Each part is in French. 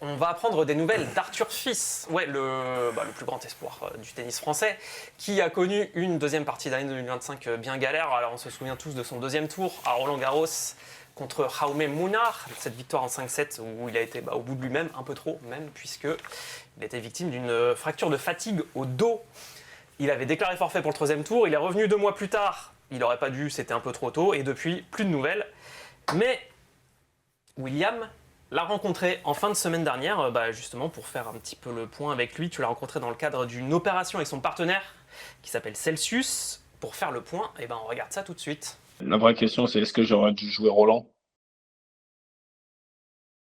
On va apprendre des nouvelles d'Arthur Fils, ouais, le plus grand espoir du tennis français, qui a connu une deuxième partie d'année 2025 bien galère. Alors on se souvient tous de son deuxième tour à Roland-Garros contre Jaume Munar, cette victoire en 5-7 où il a été au bout de lui-même, un peu trop même, puisqu'il était victime d'une fracture de fatigue au dos. Il avait déclaré forfait pour le troisième tour, il est revenu 2 mois plus tard, il n'aurait pas dû, c'était un peu trop tôt, et depuis, plus de nouvelles. Mais William l'a rencontré en fin de semaine dernière, justement pour faire un petit peu le point avec lui. Tu l'as rencontré dans le cadre d'une opération avec son partenaire qui s'appelle Celsius. Pour faire le point, on regarde ça tout de suite. La vraie question, c'est est-ce que j'aurais dû jouer Roland?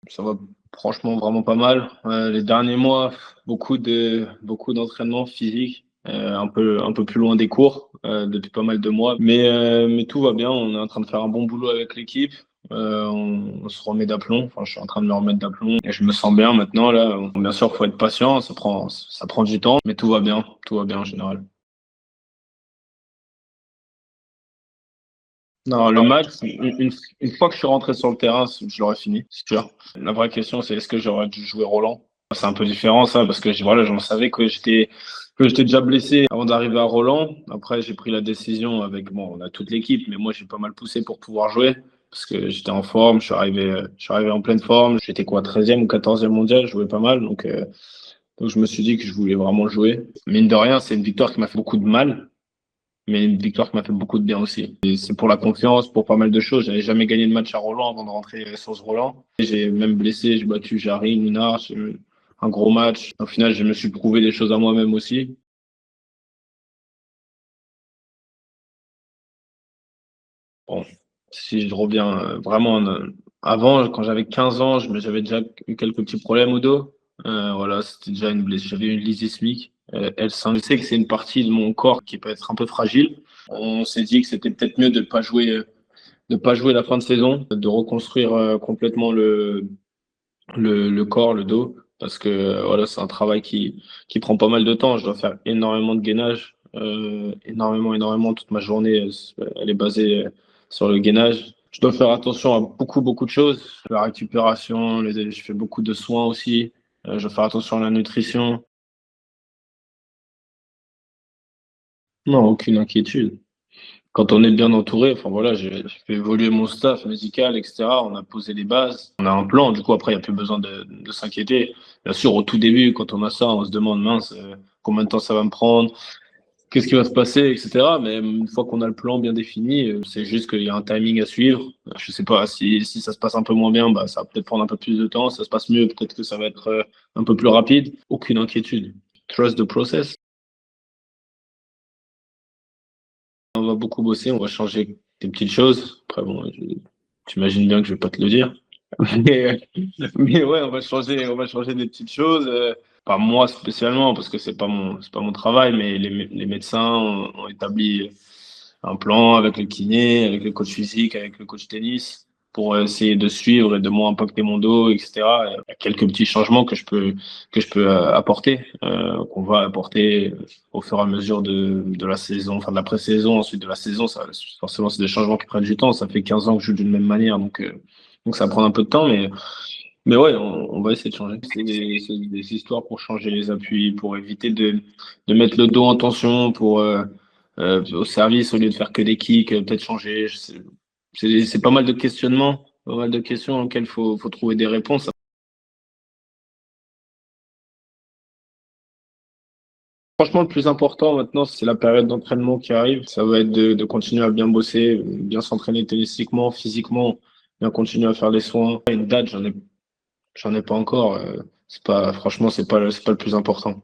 Ça va franchement vraiment pas mal. Les derniers mois, beaucoup d'entraînement physique, un peu plus loin des cours depuis pas mal de mois. Mais tout va bien. On est en train de faire un bon boulot avec l'équipe. On se remet d'aplomb. Enfin, je suis en train de me remettre d'aplomb et je me sens bien maintenant là. Bien sûr, faut être patient. Ça prend du temps, mais tout va bien. Tout va bien en général. Non, le match, une fois que je suis rentré sur le terrain, je l'aurais fini, c'est sûr. La vraie question, c'est est-ce que j'aurais dû jouer Roland? C'est un peu différent, ça, parce que voilà, j'en savais que j'étais déjà blessé avant d'arriver à Roland. Après, j'ai pris la décision avec, bon, on a toute l'équipe, mais moi, j'ai pas mal poussé pour pouvoir jouer, parce que j'étais en forme, je suis arrivé en pleine forme. J'étais quoi, 13e ou 14e mondial, je jouais pas mal, donc je me suis dit que je voulais vraiment jouer. Mine de rien, c'est une victoire qui m'a fait beaucoup de mal, mais une victoire qui m'a fait beaucoup de bien aussi. Et c'est pour la confiance, pour pas mal de choses. J'avais jamais gagné de match à Roland avant de rentrer sur ce Roland. J'ai même blessé, j'ai battu Jarry, Munar, j'ai eu un gros match. Au final, je me suis prouvé des choses à moi-même aussi. Bon, si je reviens vraiment avant, quand j'avais 15 ans, j'avais déjà eu quelques petits problèmes au dos. Voilà, c'était déjà une blessure. J'avais une lysie smic, L5. Je sais que c'est une partie de mon corps qui peut être un peu fragile. On s'est dit que c'était peut-être mieux de pas jouer la fin de saison, de reconstruire complètement le corps, le dos, parce que voilà, c'est un travail qui prend pas mal de temps. Je dois faire énormément de gainage, énormément. Toute ma journée, elle est basée sur le gainage. Je dois faire attention à beaucoup de choses. La récupération, je fais beaucoup de soins aussi. Je dois faire attention à la nutrition. Non, aucune inquiétude. Quand on est bien entouré, enfin voilà, j'ai fait évoluer mon staff médical, etc. On a posé les bases, on a un plan. Du coup, après, il n'y a plus besoin de s'inquiéter. Bien sûr, au tout début, quand on a ça, on se demande, mince, combien de temps ça va me prendre, qu'est-ce qui va se passer, etc. Mais une fois qu'on a le plan bien défini, c'est juste qu'il y a un timing à suivre. Je sais pas, si ça se passe un peu moins bien, ça va peut-être prendre un peu plus de temps. Si ça se passe mieux, peut-être que ça va être un peu plus rapide. Aucune inquiétude. Trust the process. On va beaucoup bosser, on va changer des petites choses. Après, bon, tu imagines bien que je vais pas te le dire. Mais, mais ouais, on va changer des petites choses. Pas moi spécialement, parce que c'est pas mon travail, mais les médecins ont établi un plan avec le kiné, avec le coach physique, avec le coach tennis, pour essayer de suivre et de moins impacter mon dos, etc. Il y a quelques petits changements que je peux apporter, qu'on va apporter au fur et à mesure de la saison, enfin de la pré-saison, ensuite de la saison. Ça, forcément, c'est des changements qui prennent du temps. Ça fait 15 ans que je joue d'une même manière, donc ça va prendre un peu de temps, mais ouais, on va essayer de changer. C'est des histoires pour changer les appuis, pour éviter de mettre le dos en tension, au service, au lieu de faire que des kicks, peut-être changer. C'est pas mal de questionnements, pas mal de questions auxquelles il faut trouver des réponses. Franchement, le plus important maintenant, c'est la période d'entraînement qui arrive. Ça va être de continuer à bien bosser, bien s'entraîner tennistiquement, physiquement, bien continuer à faire des soins. Une date, j'en ai pas encore. Franchement, c'est pas le plus important.